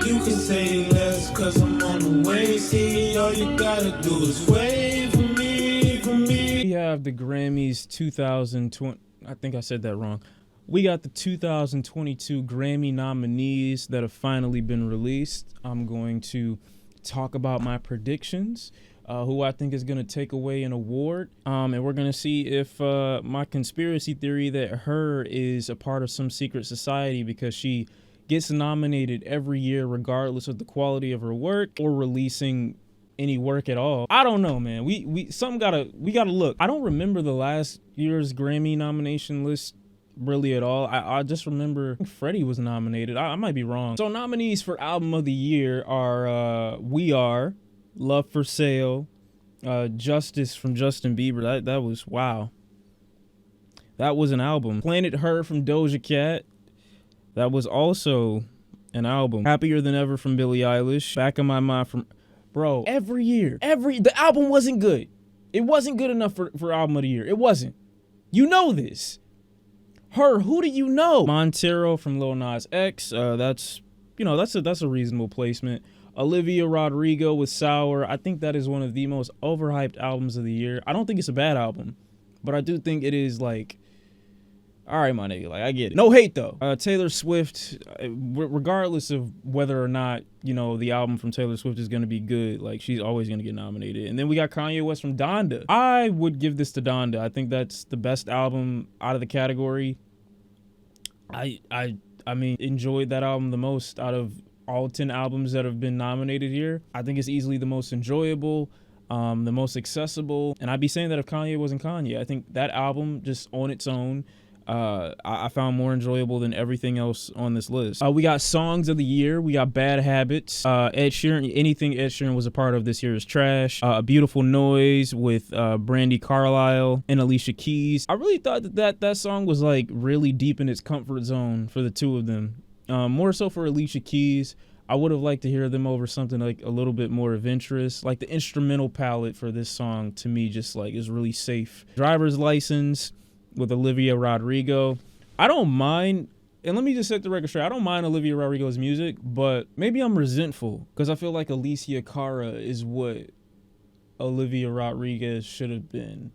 You can say less, cause I'm on the way. See, all you gotta do is wait for me, for me. We have the Grammys 2020. I think I said that wrong. We got the 2022 Grammy nominees that have finally been released. I'm going to talk about my predictions, who I think is going to take away an award. And we're going to see if my conspiracy theory that her is a part of some secret society because she gets nominated every year regardless of the quality of her work or releasing any work at all. I don't know, man. We gotta look. I don't remember the last year's Grammy nomination list really at all. I just remember Freddie was nominated. I might be wrong. So nominees for album of the year are We Are, Love for Sale, Justice from Justin Bieber. That was, wow. That was an album. Planet Her from Doja Cat. That was also an album. Happier Than Ever from Billie Eilish. Back of My Mind from, bro, every year. The album wasn't good. It wasn't good enough for album of the year. It wasn't. You know this. Her, who do you know? Montero from Lil Nas X. That's a reasonable placement. Olivia Rodrigo with Sour. I think that is one of the most overhyped albums of the year. I don't think it's a bad album, but I do think it is like, all right, my nigga, like I get it. No hate though. Taylor Swift, regardless of whether or not, the album from Taylor Swift is going to be good, like she's always going to get nominated. And then we got Kanye West from Donda. I would give this to Donda. I think that's the best album out of the category. I mean, enjoyed that album the most out of all 10 albums that have been nominated here. I think it's easily the most enjoyable, the most accessible. And I'd be saying that if Kanye wasn't Kanye. I think that album just on its own, I found more enjoyable than everything else on this list. We got songs of the year. We got Bad Habits. Ed Sheeran. Anything Ed Sheeran was a part of this year is trash. A Beautiful Noise with Brandy Carlisle and Alicia Keys. I really thought that song was like really deep in its comfort zone for the two of them. More so for Alicia Keys. I would have liked to hear them over something like a little bit more adventurous. Like the instrumental palette for this song to me just like is really safe. Driver's License with Olivia Rodrigo. I don't mind, and let me just set the record straight, I don't mind Olivia Rodrigo's music, but maybe I'm resentful because I feel like Alicia Cara is what Olivia Rodriguez should have been.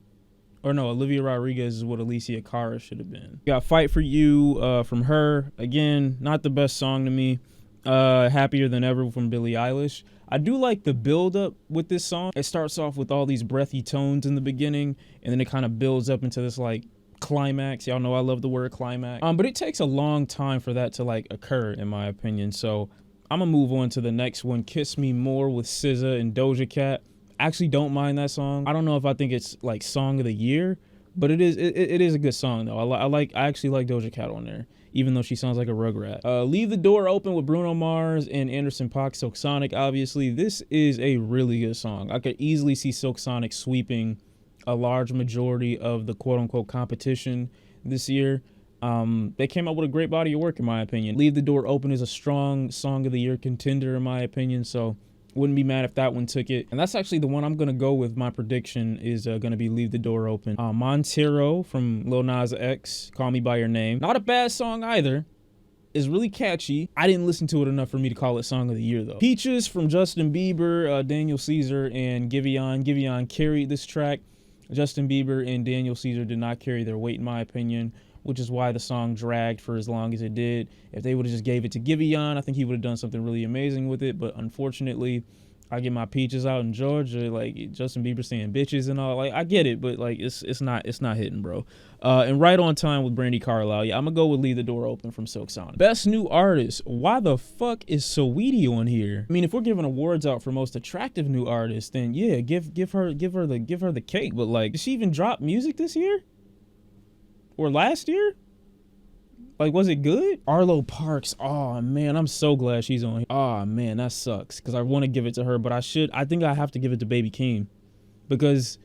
Or no, Olivia Rodriguez is what Alicia Cara should have been. We got Fight For You from her. Again, not the best song to me. Happier Than Ever from Billie Eilish. I do like the build up with this song. It starts off with all these breathy tones in the beginning, and then it kind of builds up into this like climax. Y'all know I love the word climax. But it takes a long time for that to like occur, in my opinion. So I'm gonna move on to the next one. Kiss Me More with SZA and Doja Cat. Actually don't mind that song. I don't know if I think it's like song of the year, but it is a good song though. I actually like Doja Cat on there, even though she sounds like a rugrat. Leave the Door Open with Bruno Mars and Anderson .Paak, Silk Sonic. Obviously, this is a really good song. I could easily see Silk Sonic sweeping a large majority of the quote-unquote competition this year. They came out with a great body of work, in my opinion. Leave the Door Open is a strong Song of the Year contender, in my opinion, so wouldn't be mad if that one took it. And that's actually the one I'm going to go with. My prediction is going to be Leave the Door Open. Montero from Lil Nas X, Call Me By Your Name. Not a bad song either. It's really catchy. I didn't listen to it enough for me to call it Song of the Year, though. Peaches from Justin Bieber, Daniel Caesar, and Giveon. Giveon carried this track. Justin Bieber and Daniel Caesar did not carry their weight, in my opinion, which is why the song dragged for as long as it did. If they would have just gave it to Giveon, I think he would have done something really amazing with it. But unfortunately, I get my peaches out in Georgia, like Justin Bieber saying bitches and all. Like, I get it, but like it's not hitting, bro. And Right on Time with Brandy Carlisle. Yeah, I'm gonna go with Leave the Door Open from Silk Sonic. Best New Artist. Why the fuck is Saweetie on here? I mean, if we're giving awards out for most attractive new artist, then yeah, give her the cake. But like, did she even drop music this year? Or last year? Like, was it good? Arlo Parks. Oh, man, I'm so glad she's on here. Oh, man, that sucks. Because I want to give it to her, but I think I have to give it to Baby Keem. Because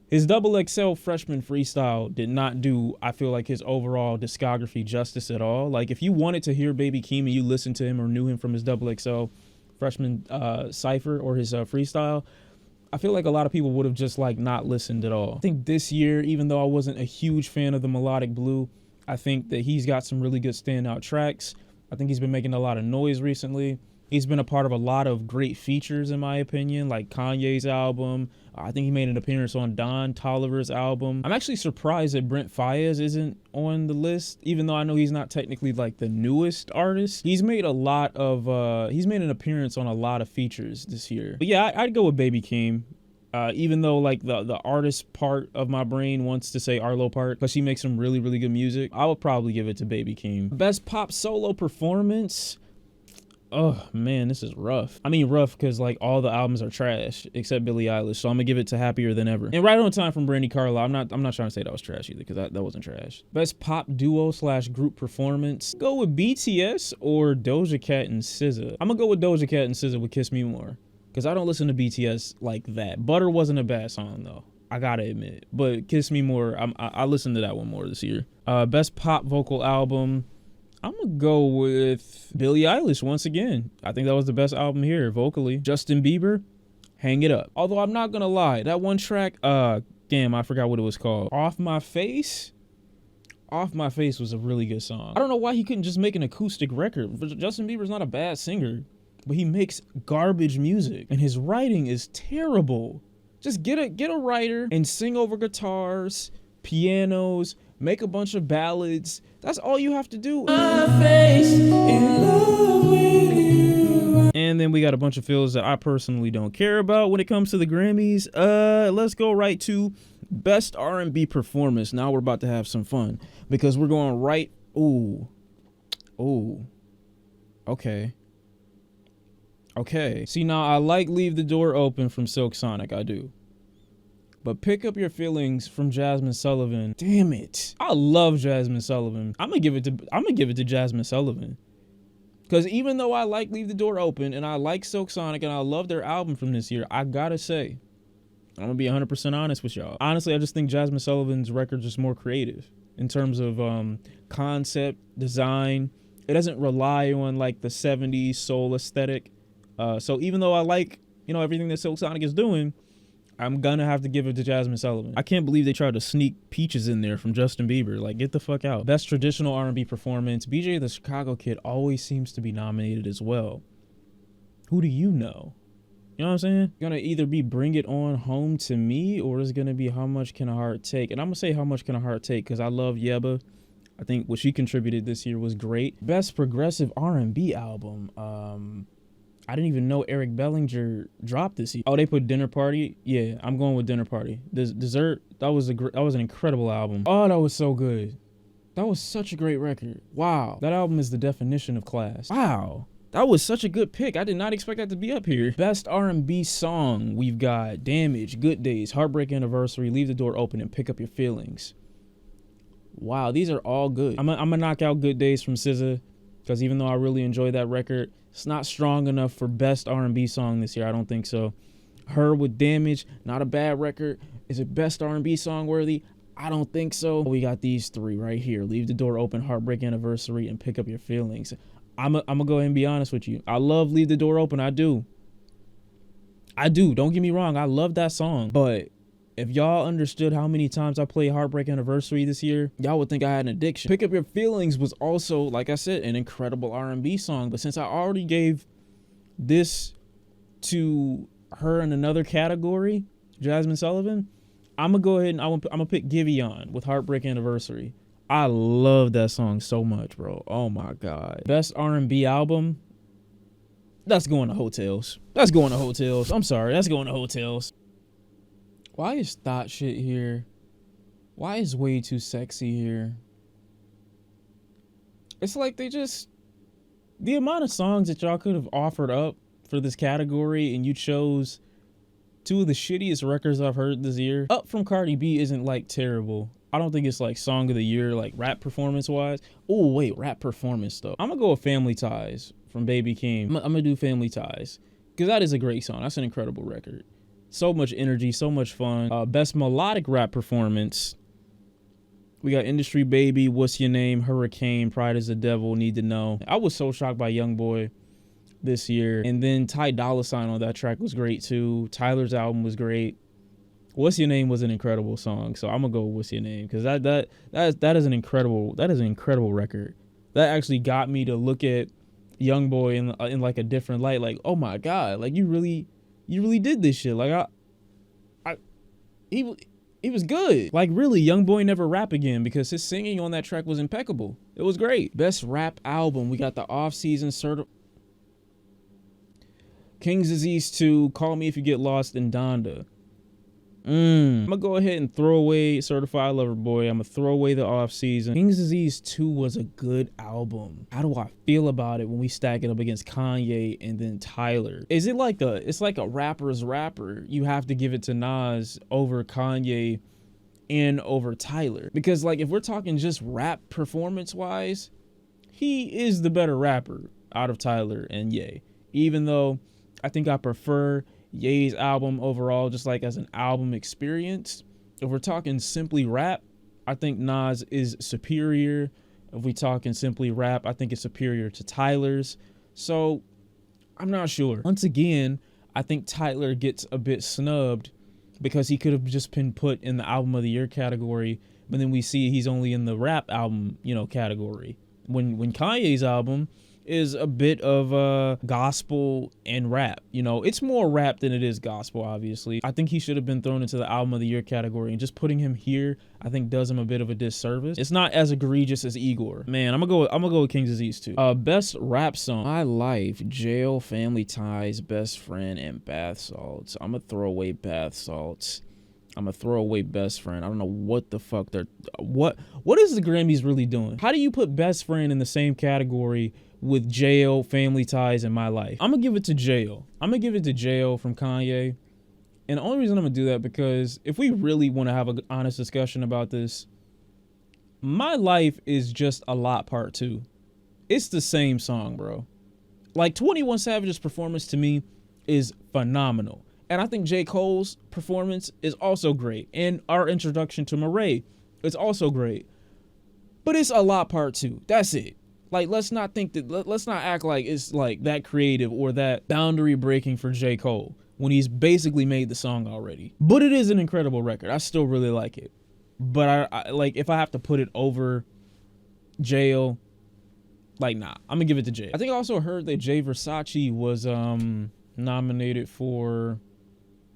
his XXL freshman freestyle did not do, I feel like, his overall discography justice at all. Like, if you wanted to hear Baby Keem and you listened to him or knew him from his XXL freshman cypher or his freestyle, I feel like a lot of people would have just, like, not listened at all. I think this year, even though I wasn't a huge fan of the Melodic Blue, I think that he's got some really good standout tracks. I think he's been making a lot of noise recently. He's been a part of a lot of great features, in my opinion, like Kanye's album. I think he made an appearance on Don Toliver's album. I'm actually surprised that Brent Faiyaz isn't on the list, even though I know he's not technically like the newest artist. He's made he's made an appearance on a lot of features this year. But yeah, I'd go with Baby Keem. Even though like the artist part of my brain wants to say Arlo Park, because she makes some really, really good music, I would probably give it to Baby Keem. Best pop solo performance. Oh man, this is rough. I mean rough because like all the albums are trash except Billie Eilish, so I'm gonna give it to Happier Than Ever. And Right on Time from Brandy Carlisle. I'm not trying to say that was trash either, because that wasn't trash. Best pop duo / group performance. Go with BTS or Doja Cat and SZA. I'm gonna go with Doja Cat and SZA with Kiss Me More, because I don't listen to BTS like that. Butter wasn't a bad song though, I gotta admit, but Kiss Me More, I listened to that one more this year. Best pop vocal album. I'm gonna go with Billie Eilish once again. I think that was the best album here vocally. Justin Bieber, Hang It Up. Although I'm not gonna lie, that one track, damn, I forgot what it was called. Off My Face was a really good song. I don't know why he couldn't just make an acoustic record. Justin Bieber's not a bad singer, but he makes garbage music and his writing is terrible. Just get a writer and sing over guitars, pianos, make a bunch of ballads. That's all you have to do. And then we got a bunch of fields that I personally don't care about when it comes to the Grammys. Let's go right to Best R&B Performance. Now we're about to have some fun because we're going right. Ooh. Okay. See, now I like Leave the Door Open from Silk Sonic. I do. But Pick Up Your Feelings from Jasmine Sullivan. Damn it. I love Jasmine Sullivan. I'm gonna give it to Jasmine Sullivan. Cause even though I like Leave the Door Open and I like Silk Sonic and I love their album from this year, I gotta say, I'm gonna be 100% honest with y'all. Honestly, I just think Jasmine Sullivan's record's just more creative in terms of concept, design. It doesn't rely on like the 70s soul aesthetic. So even though I like, everything that Silk Sonic is doing, I'm gonna have to give it to Jasmine Sullivan. I can't believe they tried to sneak Peaches in there from Justin Bieber. Like, get the fuck out. Best traditional R&B performance. BJ the Chicago Kid always seems to be nominated as well. Who do you know? You know what I'm saying? Gonna either be Bring It On Home to Me, or it's gonna be How Much Can a Heart Take? And I'm gonna say How Much Can a Heart Take because I love Yeba. I think what she contributed this year was great. Best progressive R&B album. I didn't even know Eric Bellinger dropped this year. Oh, they put Dinner Party. Yeah, I'm going with Dinner Party. Dessert. That was an incredible album. Oh, that was so good. That was such a great record. Wow, that album is the definition of class. Wow, that was such a good pick. I did not expect that to be up here. Best R&B song. We've got Damage, Good Days, Heartbreak Anniversary, Leave the Door Open, and Pick Up Your Feelings. Wow, these are all good. I'm gonna knock out Good Days from SZA, because even though I really enjoyed that record, it's not strong enough for best R&B song this year. I don't think so. Her with Damage, not a bad record. Is it best R&B song worthy? I don't think so. We got these three right here. Leave the Door Open, Heartbreak Anniversary, and Pick Up Your Feelings. I'm gonna go ahead and be honest with you. I love Leave the Door Open. I do. Don't get me wrong. I love that song. But if y'all understood how many times I played Heartbreak Anniversary this year, y'all would think I had an addiction. Pick Up Your Feelings was also, like I said, an incredible R&B song. But since I already gave this to her in another category, Jasmine Sullivan, I'm going to go ahead and I'm going to pick Giveon with Heartbreak Anniversary. I love that song so much, bro. Oh, my God. Best R&B album? That's going to Hotels. I'm sorry. That's going to Hotels. Why is Thought Shit here? Why is Way Too Sexy here? It's like the amount of songs that y'all could have offered up for this category, and you chose two of the shittiest records I've heard this year. Up from Cardi B isn't like terrible. I don't think it's like song of the year, like rap performance wise. Oh wait, rap performance though. I'm gonna go with Family Ties from Baby Keem. I'm gonna do Family Ties because that is a great song. That's an incredible record. So much energy, so much fun. Best melodic rap performance. We got Industry Baby, What's Your Name, Hurricane, Pride is the Devil, Need to Know. I was so shocked by Youngboy this year. And then Ty Dolla $ign on that track was great too. Tyler's album was great. What's Your Name was an incredible song. So I'm gonna go with What's Your Name because that is an incredible record. That actually got me to look at Young Boy in like a different light. Like, oh my God, like you really did this shit. Like he was good. Like really, Young Boy never rap again because his singing on that track was impeccable. It was great. Best rap album. We got the off-season King's Disease 2, Call Me If You Get Lost, and Donda. I'm gonna go ahead and throw away Certified Lover Boy. I'm gonna throw away the off season. King's Disease 2 was a good album. How do I feel about it when we stack it up against Kanye and then Tyler? Is it like it's like a rapper's rapper? You have to give it to Nas over Kanye and over Tyler. Because like if we're talking just rap performance wise, he is the better rapper out of Tyler and Ye. Even though I think I prefer Ye's album overall, just like as an album experience. If we're talking simply rap, I think Nas is superior. If we talking simply rap, I think it's superior to Tyler's. So I'm not sure. Once again, I think Tyler gets a bit snubbed because he could have just been put in the album of the year category, but then we see he's only in the rap album, category. When Kanye's album is a bit of gospel and rap. It's more rap than it is gospel, obviously. I think he should have been thrown into the album of the year category, and just putting him here, I think does him a bit of a disservice. It's not as egregious as Igor. Man, I'm gonna go with King's Disease 2. Best rap song. My Life, Jail, Family Ties, Best Friend, and Bath Salts. I'm gonna throw away Bath Salts. I'm gonna throw away Best Friend. I don't know what the fuck what is the Grammys really doing? How do you put Best Friend in the same category with Jail, Family Ties, and My Life? I'm gonna give it to Jail. I'm gonna give it to Jail from Kanye. And the only reason I'm gonna do that because if we really want to have an honest discussion about this, My Life is just a lot part 2. It's the same song, bro. Like 21 Savage's performance to me is phenomenal. And I think J. Cole's performance is also great. And our introduction to Murray is also great. But it's a lot part 2. That's it. Like, let's not act like it's like that creative or that boundary breaking for J. Cole when he's basically made the song already. But it is an incredible record. I still really like it. But I like, if I have to put it over Jail, like, nah, I'm gonna give it to Jay. I think I also heard that Jay Versace was nominated for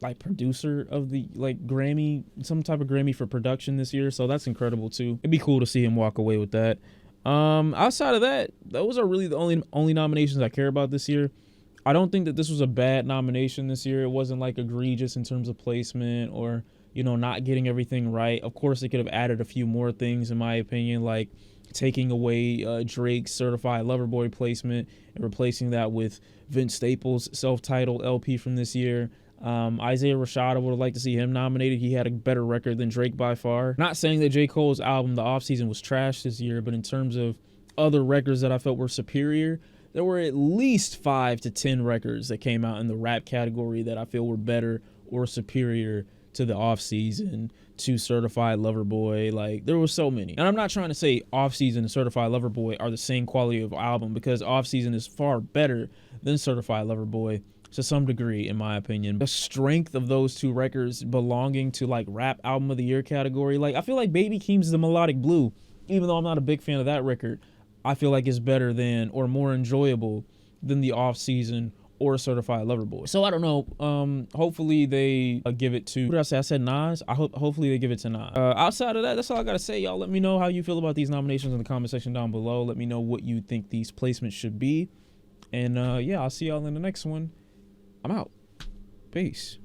like producer of the like Grammy, some type of Grammy for production this year. So that's incredible too. It'd be cool to see him walk away with that. Outside of that, those are really the only nominations I care about this year. I don't think that this was a bad nomination this year. It wasn't like egregious in terms of placement or, not getting everything right. Of course, it could have added a few more things, in my opinion, like taking away Drake's Certified Lover Boy placement and replacing that with Vince Staples' self-titled LP from this year. Isaiah Rashad, I would have liked to see him nominated. He had a better record than Drake by far. Not saying that J. Cole's album, The Offseason, was trash this year, but in terms of other records that I felt were superior, there were at least 5 to 10 records that came out in the rap category that I feel were better or superior to The Offseason, to Certified Lover Boy. Like, there were so many. And I'm not trying to say Offseason and Certified Lover Boy are the same quality of album, because Offseason is far better than Certified Lover Boy to some degree, in my opinion. The strength of those two records belonging to like rap album of the year category, like I feel like Baby Keem's The Melodic Blue, even though I'm not a big fan of that record, I feel like it's better than or more enjoyable than The Offseason or Certified Lover Boy. So I don't know. Hopefully they give it to, what did I say? I said Nas. Hopefully they give it to Nas. Outside of that, that's all I gotta say. Y'all let me know how you feel about these nominations in the comment section down below. Let me know what you think these placements should be. And yeah, I'll see y'all in the next one. I'm out. Peace.